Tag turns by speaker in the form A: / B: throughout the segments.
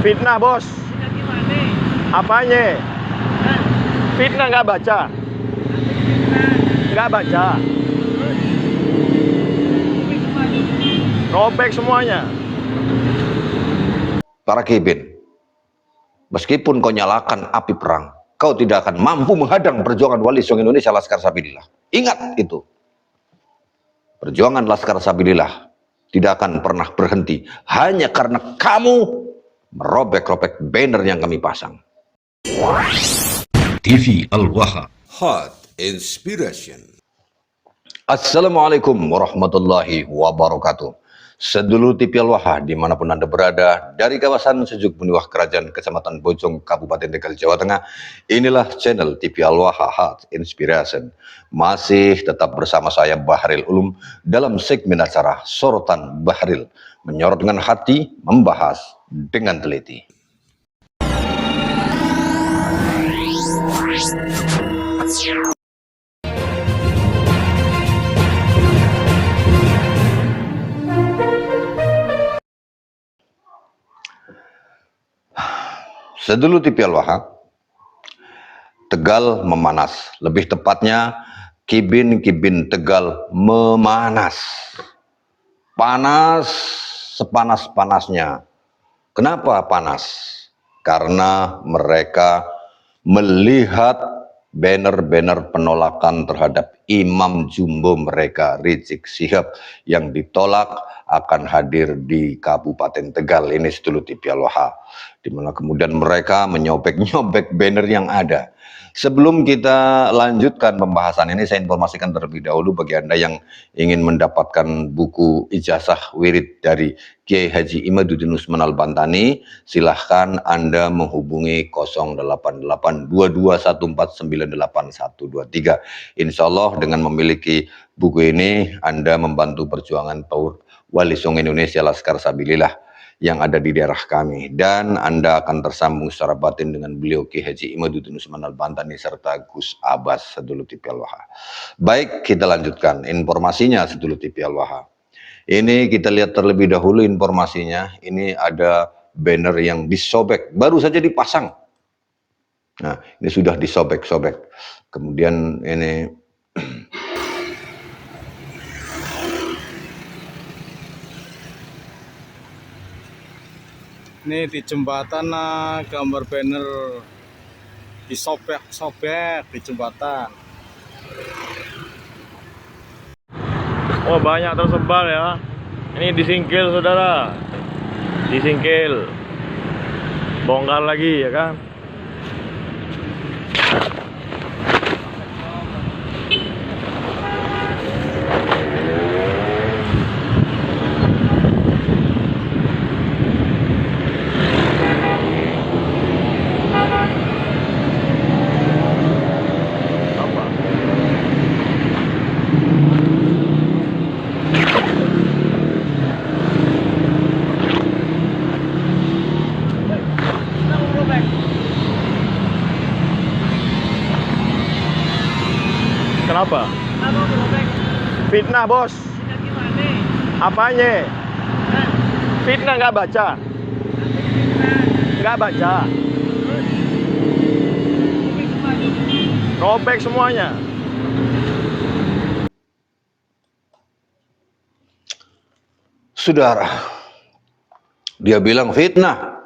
A: Fitnah, bos.
B: Fitnah gimana?
A: Apanya?
B: Hah?
A: Fitnah nggak baca?
B: Fitnah.
A: Nggak baca.
B: Terus? Ini gimana?
A: Robek semuanya.
C: Para kibin, meskipun kau nyalakan api perang, kau tidak akan mampu menghadang perjuangan Wali Songo Indonesia Laskar Sabilillah. Ingat itu. Perjuangan Laskar Sabilillah tidak akan pernah berhenti hanya karena kamu merobek-robek banner yang kami pasang.
D: TV Al-Waha.
E: Hot Inspiration.
C: Assalamualaikum warahmatullahi wabarakatuh. Sedulur TV Al-Waha dimanapun Anda berada, dari kawasan Sejuk Buniwah Kerajaan Kecamatan Bojong Kabupaten Tegal Jawa Tengah, inilah channel TV Al-Waha Hot Inspiration. Masih tetap bersama saya Bahril Ulum dalam segmen acara Sorotan Bahril, menyorot dengan hati, membahas dengan teliti. Sedulur TV Al-Waha, Tegal memanas, lebih tepatnya kibin-kibin Tegal memanas. Panas sepanas-panasnya. Kenapa panas? Karena mereka melihat banner-banner penolakan terhadap imam jumbo mereka, Rizik Syihab, yang ditolak akan hadir di Kabupaten Tegal ini, sedulur TV Al-Waha, di mana kemudian mereka menyobek-nyobek banner yang ada. Sebelum kita lanjutkan pembahasan ini, saya informasikan terlebih dahulu bagi Anda yang ingin mendapatkan buku ijazah wirid dari Kiai Haji Imaduddin Usman Al-Bantani, silahkan Anda menghubungi 082214981123. Insya Allah dengan memiliki buku ini, Anda membantu perjuangan Wali Songo Indonesia Laskar Sabilillah yang ada di daerah kami, dan Anda akan tersambung secara batin dengan beliau Kiai Haji Imaduddin Usman Al-Bantani serta Gus Abbas, sedulur TV Al-Waha. Baik, kita lanjutkan informasinya, sedulur TV Al-Waha. Ini kita lihat terlebih dahulu informasinya. Ini ada banner yang disobek, baru saja dipasang. Nah, ini sudah disobek-sobek. Kemudian ini
F: Ini di jembatan, gambar banner disobek-sobek di jembatan.
A: Oh, banyak tersebar ya. Ini disingkil, saudara. Disingkil. Bongkar lagi ya kan. Kenapa?
B: Kenapa berobek?
A: Fitnah, bos.
B: Fitnah gimana?
A: Apanya?
B: Hah?
A: Fitnah nggak baca?
B: Fitnah.
A: Nggak baca.
B: Terus? Ini gimana?
A: Robek semuanya.
C: saudara, dia bilang fitnah.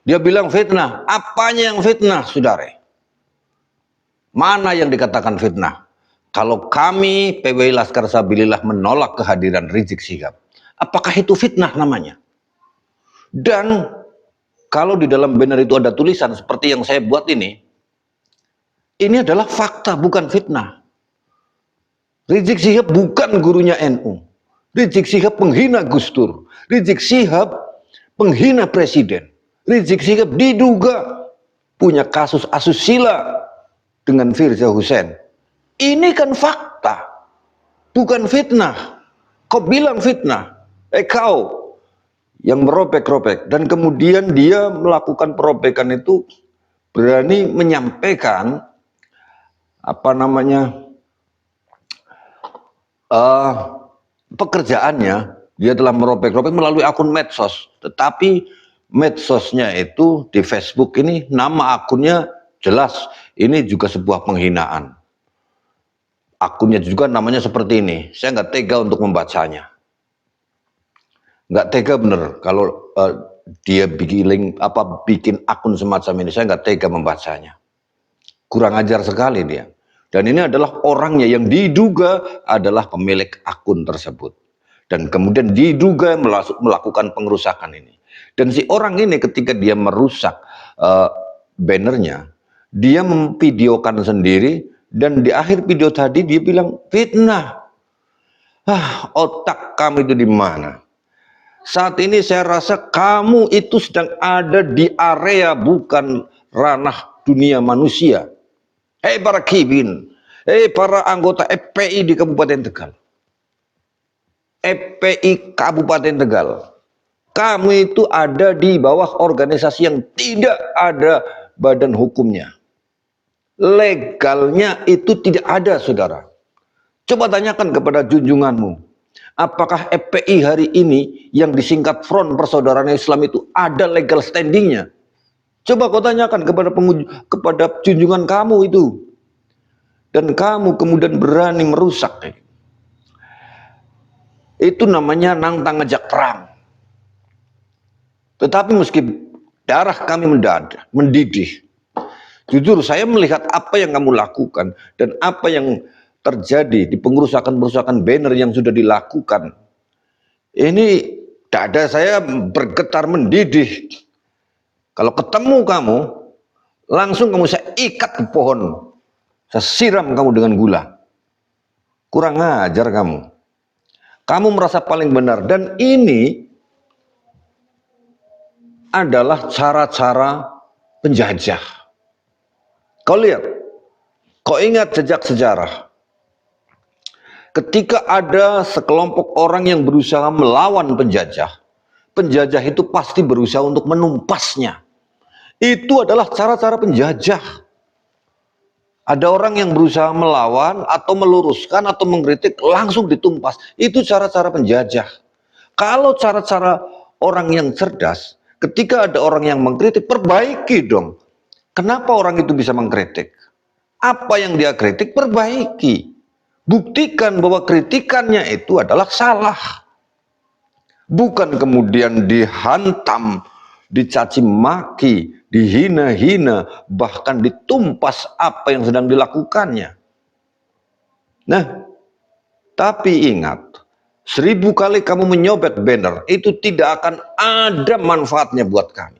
C: Dia bilang fitnah. Apanya yang fitnah, saudara? Mana yang dikatakan fitnah? Kalau kami PWI Laskar Sabilillah menolak kehadiran Rizik Syihab, apakah itu fitnah namanya? Dan kalau di dalam banner itu ada tulisan seperti yang saya buat ini adalah fakta, bukan fitnah. Rizik Syihab bukan gurunya NU. Rizik Syihab penghina Gus Dur. Rizik Syihab penghina presiden. Rizik Syihab diduga punya kasus asusila dengan Firza Hussein. Ini kan fakta, bukan fitnah. Kau bilang fitnah, kau yang merobek-robek, dan kemudian dia melakukan perobekan itu berani menyampaikan pekerjaannya. Dia telah merobek-robek melalui akun medsos, tetapi medsosnya itu di Facebook ini nama akunnya jelas ini juga sebuah penghinaan. Akunnya juga namanya seperti ini. Saya nggak tega untuk membacanya. Nggak tega bener kalau dia bikin akun semacam ini. Saya nggak tega membacanya. Kurang ajar sekali dia. Dan ini adalah orangnya yang diduga adalah pemilik akun tersebut. Dan kemudian diduga melakukan pengerusakan ini. Dan si orang ini ketika dia merusak bannernya, dia memvideokan sendiri, dan di akhir video tadi dia bilang fitnah. Otak kamu itu di mana? Saat ini saya rasa kamu itu sedang ada di area bukan ranah dunia manusia. Hei para kibin, hei para anggota FPI di Kabupaten Tegal. FPI Kabupaten Tegal. Kamu itu ada di bawah organisasi yang tidak ada badan hukumnya. Legalnya itu tidak ada, saudara. Coba tanyakan kepada junjunganmu. Apakah FPI hari ini yang disingkat Front Persaudaraan Islam itu ada legal standingnya? Coba kau tanyakan kepada junjungan kamu itu. Dan kamu kemudian berani merusak. Itu namanya nantang ngejak perang. Tetapi meski darah kami mendidih. Jujur saya melihat apa yang kamu lakukan dan apa yang terjadi di pengerusakan banner yang sudah dilakukan. Ini dada saya bergetar mendidih. Kalau ketemu kamu, langsung kamu saya ikat ke pohon. Saya siram kamu dengan gula. Kurang ajar kamu. Kamu merasa paling benar. Dan ini adalah cara-cara penjajah. Kau lihat, kau ingat jejak sejarah. Ketika ada sekelompok orang yang berusaha melawan penjajah, penjajah itu pasti berusaha untuk menumpasnya. Itu adalah cara-cara penjajah. Ada orang yang berusaha melawan atau meluruskan atau mengkritik langsung ditumpas. Itu cara-cara penjajah. Kalau cara-cara orang yang cerdas, ketika ada orang yang mengkritik, perbaiki dong. Kenapa orang itu bisa mengkritik? Apa yang dia kritik, perbaiki. Buktikan bahwa kritikannya itu adalah salah. Bukan kemudian dihantam, dicaci maki, dihina-hina, bahkan ditumpas apa yang sedang dilakukannya. Nah, tapi ingat, 1000 kali kamu menyobet banner, itu tidak akan ada manfaatnya buat kami.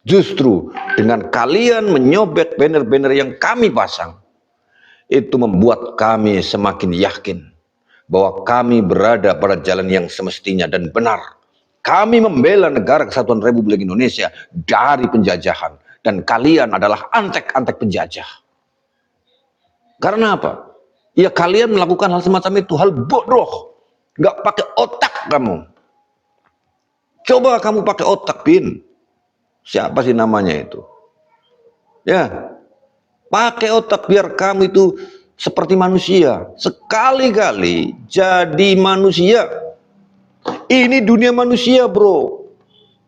C: Justru dengan kalian menyobet banner-banner yang kami pasang, itu membuat kami semakin yakin bahwa kami berada pada jalan yang semestinya dan benar. Kami membela negara kesatuan Republik Indonesia dari penjajahan. Dan kalian adalah antek-antek penjajah. Karena apa? Ya kalian melakukan hal semacam itu, hal bodoh. Gak pakai otak kamu. Coba kamu pakai otak, Bin. Siapa sih namanya itu? Ya, pakai otak biar kamu itu seperti manusia. Sekali-kali jadi manusia. Ini dunia manusia, bro.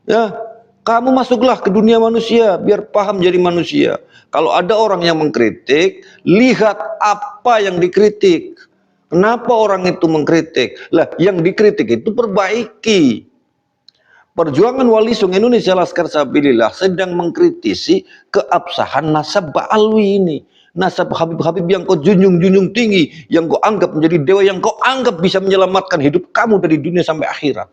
C: Ya, kamu masuklah ke dunia manusia biar paham jadi manusia. Kalau ada orang yang mengkritik, lihat apa yang dikritik. Kenapa orang itu mengkritik? Lah, yang dikritik itu perbaiki. Perjuangan Wali Songo Indonesia Laskar Sabilillah sedang mengkritisi keabsahan nasab Ba'alwi ini. Nasab Habib-Habib yang kau junjung-junjung tinggi, yang kau anggap menjadi dewa, yang kau anggap bisa menyelamatkan hidup kamu dari dunia sampai akhirat.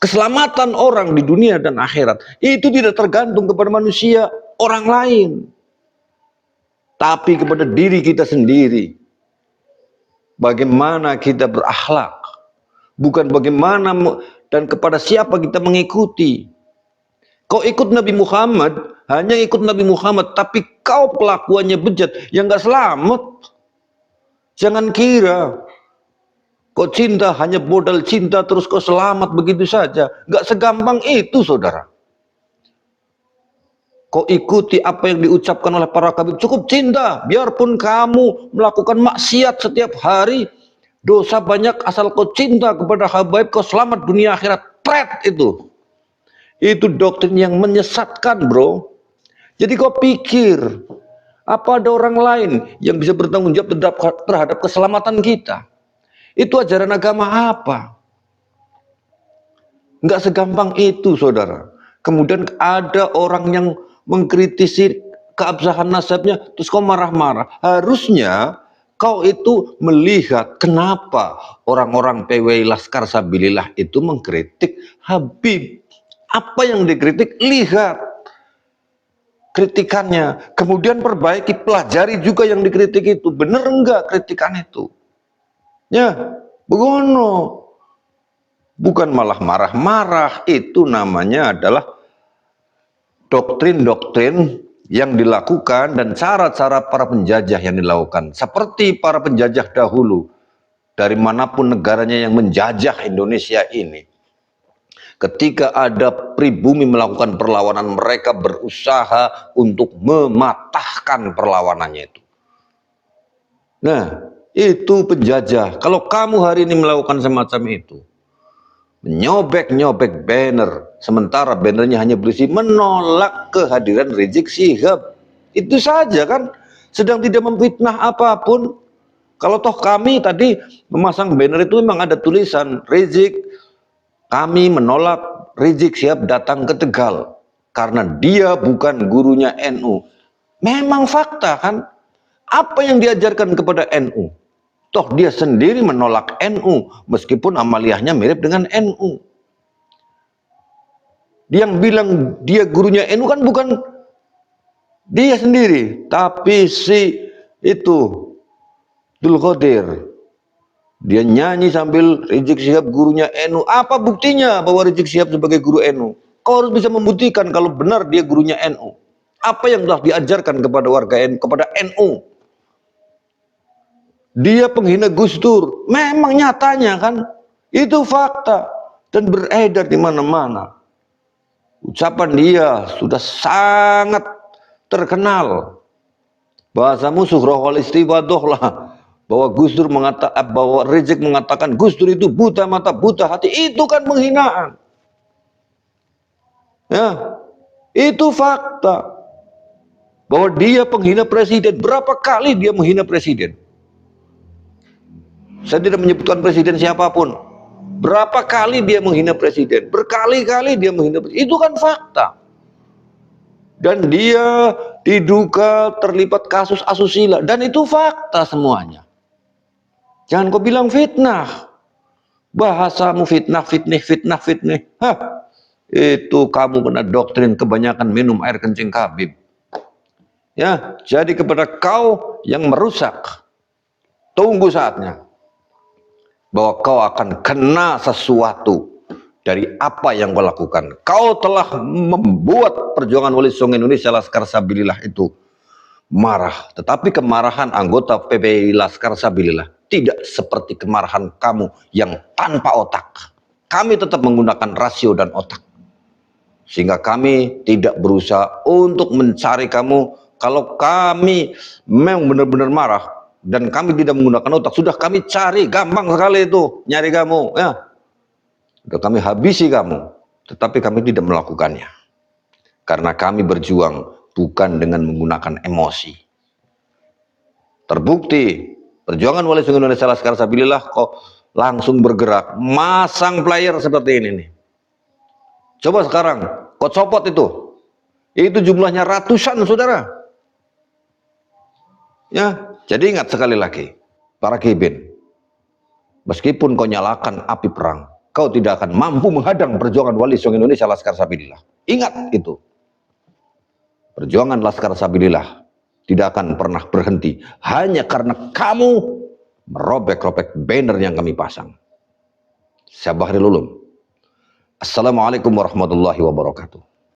C: Keselamatan orang di dunia dan akhirat itu tidak tergantung kepada manusia orang lain, tapi kepada diri kita sendiri. Bagaimana kita berakhlak, bukan bagaimana dan kepada siapa kita mengikuti. Kau ikut Nabi Muhammad, hanya ikut Nabi Muhammad, tapi kau pelakuannya bejat, yang gak selamat. Jangan kira kau cinta, hanya modal cinta terus kau selamat begitu saja. Gak segampang itu, saudara. Kau ikuti apa yang diucapkan oleh para kabir, cukup cinta. Biarpun kamu melakukan maksiat setiap hari, dosa banyak, asal kau cinta kepada habaib, kau selamat dunia akhirat. Pret itu. Itu doktrin yang menyesatkan, bro. Jadi kau pikir, apa ada orang lain yang bisa bertanggung jawab terhadap keselamatan kita? Itu ajaran agama apa? Nggak segampang itu, saudara. Kemudian ada orang yang mengkritisi keabsahan nasabnya, terus kau marah-marah. Harusnya kau itu melihat kenapa orang-orang PWI Laskar Sabilillah itu mengkritik Habib. Apa yang dikritik, lihat kritikannya, kemudian perbaiki, pelajari juga yang dikritik itu. Bener enggak kritikan itu? Ya, begono. Bukan malah marah-marah. Itu namanya adalah doktrin-doktrin yang dilakukan dan cara-cara para penjajah yang dilakukan. Seperti para penjajah dahulu, dari manapun negaranya yang menjajah Indonesia ini. Ketika ada pribumi melakukan perlawanan, mereka berusaha untuk mematahkan perlawanannya itu. Nah, itu penjajah. Kalau kamu hari ini melakukan semacam itu, nyobek-nyobek banner, sementara bannernya hanya berisi menolak kehadiran Rizik Syihab. Itu saja kan, sedang tidak memfitnah apapun. Kalau toh kami tadi memasang banner itu memang ada tulisan Rizik, kami menolak Rizik Syihab datang ke Tegal karena dia bukan gurunya NU. Memang fakta kan, apa yang diajarkan kepada NU? Toh dia sendiri menolak NU, meskipun amaliyahnya mirip dengan NU. Dia yang bilang dia gurunya NU kan bukan dia sendiri, tapi si itu Abdul Qadir. Dia nyanyi sambil Rizik Syihab gurunya NU. Apa buktinya bahwa Rizik Syihab sebagai guru NU? Kau harus bisa membuktikan kalau benar dia gurunya NU. Apa yang telah diajarkan kepada warga NU, kepada NU? Dia penghina Gus Dur. Memang nyatanya kan, itu fakta dan beredar di mana-mana. Ucapan dia sudah sangat terkenal. Bahasa musuh rohul istiwadoh lah. Bahwa Gus Dur bahwa Rizik mengatakan Gus Dur itu buta mata, buta hati. Itu kan penghinaan. Ya, itu fakta. Bahwa dia penghina presiden. Berapa kali dia menghina presiden? Saya tidak menyebutkan presiden siapapun. Berapa kali dia menghina presiden? Berkali-kali dia menghina presiden. Itu kan fakta. Dan dia diduga terlibat kasus asusila. Dan itu fakta semuanya. Jangan kau bilang fitnah. Bahasamu fitnah, fitnah. Hah, itu kamu kena doktrin kebanyakan minum air kencing Habib. Ya, jadi kepada kau yang merusak, tunggu saatnya. Bahwa kau akan kena sesuatu dari apa yang kau lakukan. Kau telah membuat perjuangan Wali Songo Indonesia Laskar Sabilillah itu marah. Tetapi kemarahan anggota PPI Laskar Sabilillah tidak seperti kemarahan kamu yang tanpa otak. Kami tetap menggunakan rasio dan otak. Sehingga kami tidak berusaha untuk mencari kamu. Kalau kami memang benar-benar marah dan kami tidak menggunakan otak, sudah kami cari, gampang sekali itu nyari kamu, ya. Sudah kami habisi kamu, tetapi kami tidak melakukannya. Karena kami berjuang bukan dengan menggunakan emosi. Terbukti, perjuangan Wali Songo Indonesia Laskar Sabilillah kok langsung bergerak, masang player seperti ini nih. Coba sekarang, kau copot itu jumlahnya ratusan, saudara. Ya, jadi ingat sekali lagi, para kibin, meskipun kau nyalakan api perang, kau tidak akan mampu menghadang perjuangan Wali Songo Indonesia Laskar Sabilillah. Ingat itu. Perjuangan Laskar Sabilillah tidak akan pernah berhenti hanya karena kamu merobek-robek banner yang kami pasang. Saya Bahril Ulum. Assalamualaikum warahmatullahi wabarakatuh.